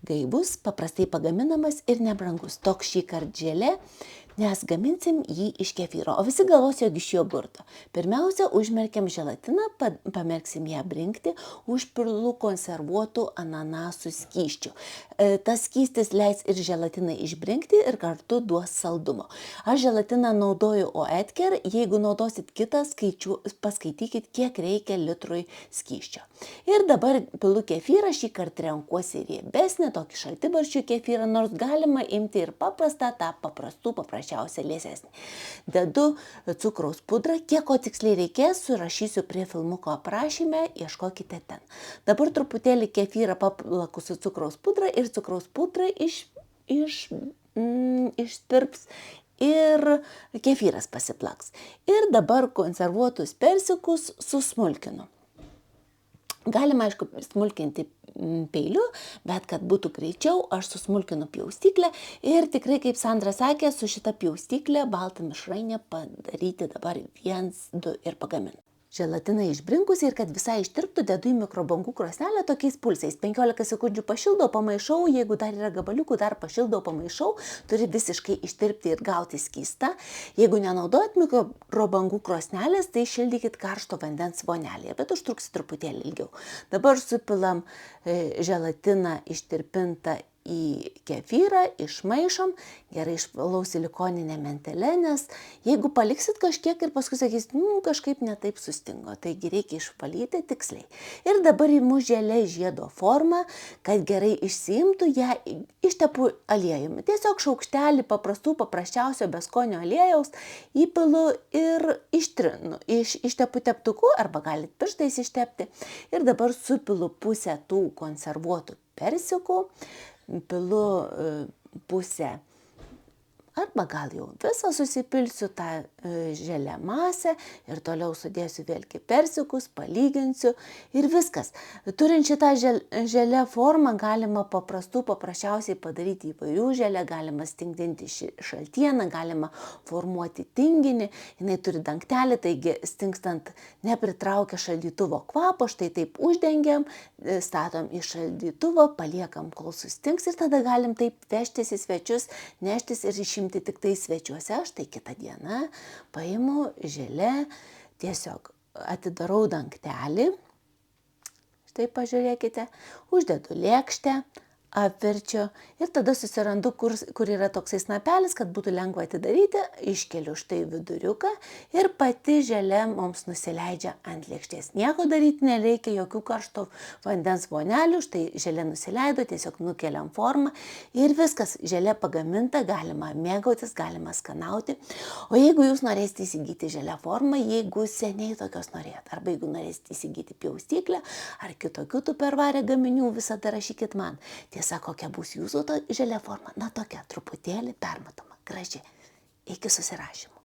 gaivus, paprastai pagaminamas ir nebrangus. Toks šįkart želė, nes gaminsim jį iš kefyro, o visi galvos, jog iš jogurto. Pirmiausia, užmerkiam želatiną, pamerksim ją brinkti, užpilu konservuotų ananasų skysčių. Tas skystis leis ir želatinai išbrinkti ir kartu duos saldumo. Aš želatiną naudoju Oetker, jeigu naudosit kitą, paskaitykit, kiek reikia litrui skysčio. Ir dabar pilu kefyrą, šįkart renkuosi riebesnį, tokį šaltibarščių kefyrą, nors galima imti ir paprastą, tą paprasčiausią liesesnį. Dedu cukraus pudrą, kiek ko tiksliai reikės, surašysiu prie filmuko aprašyme, ieškokite ten. Dabar truputėlį kefyrą paplaku su cukraus pudra ir cukraus pudra ištirps ir kefyras pasiplaks. Ir dabar konservuotus persikus susmulkinu. Galima, aišku, smulkinti peiliu, bet kad būtų greičiau, aš susmulkinu pjaustyklę ir tikrai, kaip Sandra sakė, su šita pjaustyklė baltą mišrainę padaryti dabar 1, 2 ir pagaminu. Želatiną išbrinkusi ir kad visai ištirptų, dedu į mikrobangų krosnelę tokiais pulsais. 15 sekundžių pašildau, pamaišau, jeigu dar yra gabaliukų, dar pašildau, pamaišau, turi visiškai ištirpti ir gauti skystą. Jeigu nenaudojat mikrobangų krosnelės, tai šildykit karšto vandens vonelėje, bet užtruks truputėlį ilgiau. Dabar supilam želatiną ištirpintą į kefyrą, išmaišom, gerai išvalau silikoninę mentelę, nes jeigu paliksit kažkiek ir paskui sakys, kažkaip netaip sustingo, taigi reikia išvalyti tiksliai. Ir dabar imu želė žiedo formą, kad gerai išsiimtų, ją ištepu aliejumi. Tiesiog šaukštelį paprasčiausio beskonio aliejaus įpilu ir ištrinu. Ištepu teptuku arba galit pirštais ištepti. Ir dabar supilu pusę tų konservuotų persikų, pilu pusę, arba gal jau visą susipilsiu tą želę masę ir toliau sudėsiu vėlgi persikus, palyginsiu ir viskas. Turint šitą želę formą galima paprasčiausiai padaryti įvairių želę, galima stingdinti šaltieną, galima formuoti tinginį, jinai turi dangtelį, taigi stingstant nepritraukia šaldytuvo kvapo, štai taip uždengiam, statom į šaldytuvą, paliekam kol sustings ir tada galim taip vežtis į svečius, neštis ir išimti tik tai svečiuose. Štai kitą dieną paimu želę, tiesiog atidarau dangtelį, štai pažiūrėkite, uždedu lėkštę, apverčiu ir tada susirandu, kur yra toksai snapelis, kad būtų lengva atidaryti, iškeliu štai viduriuką ir pati želė mums nusileidžia ant lėkštės. Nieko daryti nereikia, jokių karšto vandens vonelių, štai želė nusileido, tiesiog nukeliam formą ir viskas, želė pagaminta, galima mėgautis, galima skanauti. O jeigu jūs norėsite įsigyti želę formą, jeigu seniai tokios norėt, arba jeigu norėsite įsigyti pjaustyklę ar kitokių tupperware gaminių, visada rašykit man. Tiesa, kokia bus jūsų želė forma? Na, tokia truputėlį permatoma, graži. Iki susirašymo.